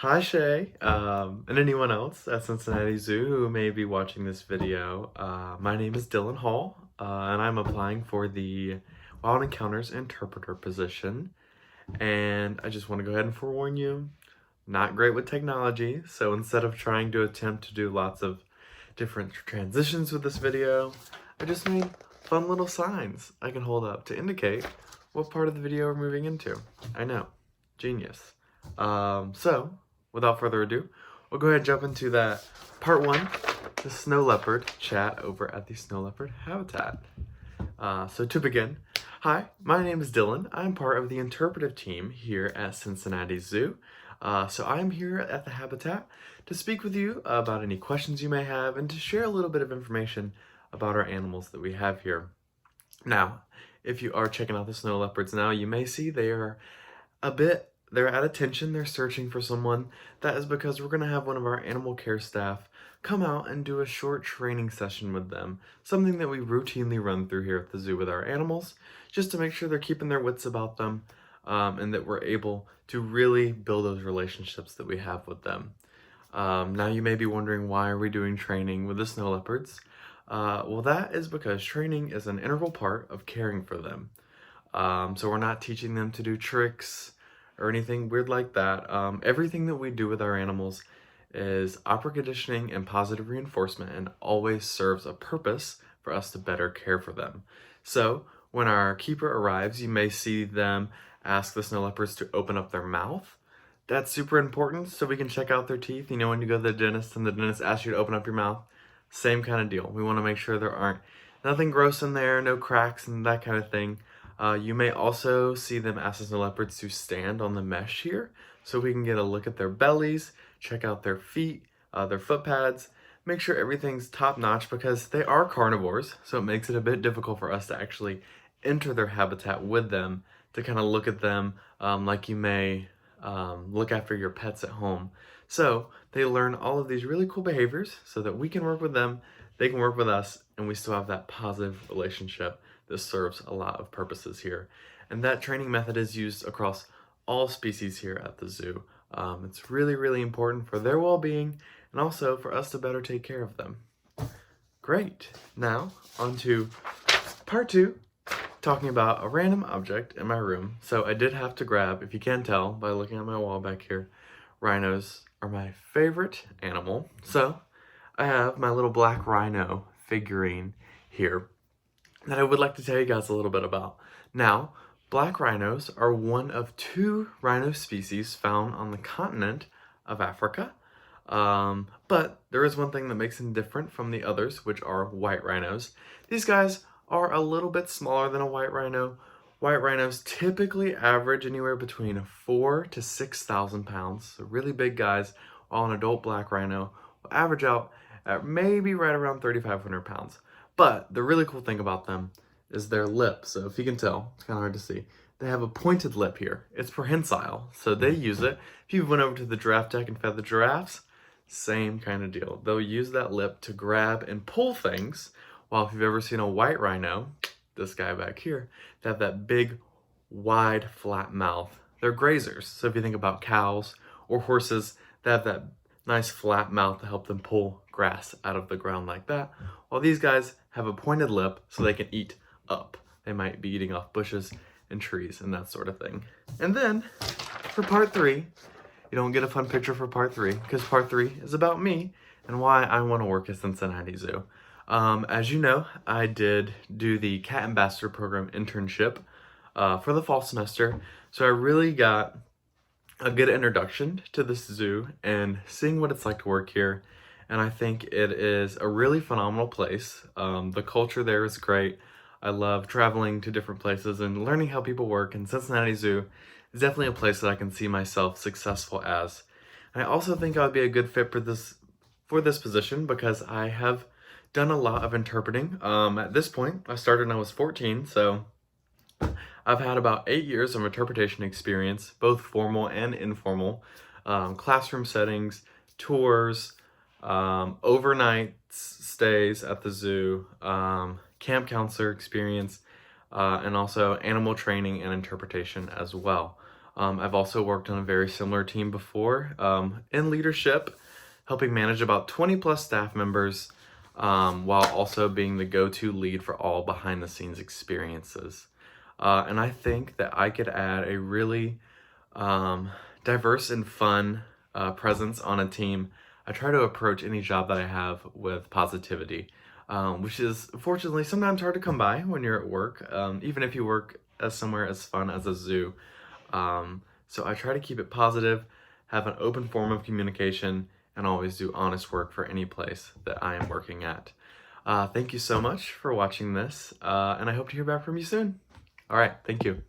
Hi Shay, and anyone else at Cincinnati Zoo who may be watching this video. My name is Dylan Hall, and I'm applying for the Wild Encounters interpreter position. And I just want to go ahead and forewarn you, not great with technology, so instead of trying to attempt to do lots of different transitions with this video, I just made fun little signs I can hold up to indicate what part of the video we're moving into. I know, genius. So, without further ado, we'll go ahead and jump into that part one, the snow leopard chat over at the snow leopard habitat. So to begin, hi, my name is Dylan. I'm part of the interpretive team here at Cincinnati Zoo. So I'm here at the habitat to speak with you about any questions you may have and to share a little bit of information about our animals that we have here. Now, if you are checking out the snow leopards now, you may see they're at attention, they're searching for someone. That is because we're gonna have one of our animal care staff come out and do a short training session with them, something that we routinely run through here at the zoo with our animals, just to make sure they're keeping their wits about them, and that we're able to really build those relationships that we have with them. Now you may be wondering, why are we doing training with the snow leopards? Well, that is because training is an integral part of caring for them. So we're not teaching them to do tricks or anything weird like that. Everything that we do with our animals is opera conditioning and positive reinforcement, and always serves a purpose for us to better care for them. So when our keeper arrives, you may see them ask the snow leopards to open up their mouth. That's super important so we can check out their teeth. You know, when you go to the dentist and the dentist asks you to open up your mouth, same kind of deal. We want to make sure there aren't nothing gross in there, no cracks and that kind of thing. You may also see them ask the snow leopards to stand on the mesh here so we can get a look at their bellies, check out their feet, their foot pads, make sure everything's top notch, because they are carnivores, so it makes it a bit difficult for us to actually enter their habitat with them to kind of look at them like you may look after your pets at home. So they learn all of these really cool behaviors so that we can work with them, they can work with us, and we still have that positive relationship that serves a lot of purposes here. And that training method is used across all species here at the zoo. It's really, really important for their well-being and also for us to better take care of them. Great. Now, on to part two, talking about a random object in my room. So I did have to grab, if you can tell by looking at my wall back here, rhinos are my favorite animal. So I have my little black rhino figurine here that I would like to tell you guys a little bit about. Now, black rhinos are one of two rhino species found on the continent of Africa. But there is one thing that makes them different from the others, which are white rhinos. These guys are a little bit smaller than a white rhino. White rhinos typically average anywhere between 4,000 to 6,000 pounds, so really big guys, while an adult black rhino will average out at maybe right around 3,500 pounds. But the really cool thing about them is their lip. So if you can tell, it's kind of hard to see. They have a pointed lip here. It's prehensile, so they use it. If you went over to the giraffe deck and fed the giraffes, same kind of deal. They'll use that lip to grab and pull things, while if you've ever seen a white rhino, this guy back here, they have that big, wide, flat mouth. They're grazers. So if you think about cows or horses, they have that nice flat mouth to help them pull grass out of the ground like that, while these guys have a pointed lip so they can eat up. They might be eating off bushes and trees and that sort of thing. And then for part three, you don't get a fun picture for part three, because part three is about me and why I want to work at Cincinnati Zoo. As you know, I did do the Cat Ambassador Program internship for the fall semester, so I really got a good introduction to this zoo and seeing what it's like to work here. And I think it is a really phenomenal place. The culture there is great. I love traveling to different places and learning how people work, and Cincinnati Zoo is definitely a place that I can see myself successful as. And I also think I would be a good fit for this position because I have done a lot of interpreting. At this point, I started when I was 14, so I've had about 8 years of interpretation experience, both formal and informal, classroom settings, tours, overnight stays at the zoo, camp counselor experience, and also animal training and interpretation as well. I've also worked on a very similar team before in leadership, helping manage about 20 plus staff members while also being the go-to lead for all behind the scenes experiences. And I think that I could add a really um, diverse and fun presence on a team. I try to approach any job that I have with positivity, which is fortunately sometimes hard to come by when you're at work, even if you work as somewhere as fun as a zoo. So I try to keep it positive, have an open form of communication, and always do honest work for any place that I am working at. Thank you so much for watching this, and I hope to hear back from you soon. All right, thank you.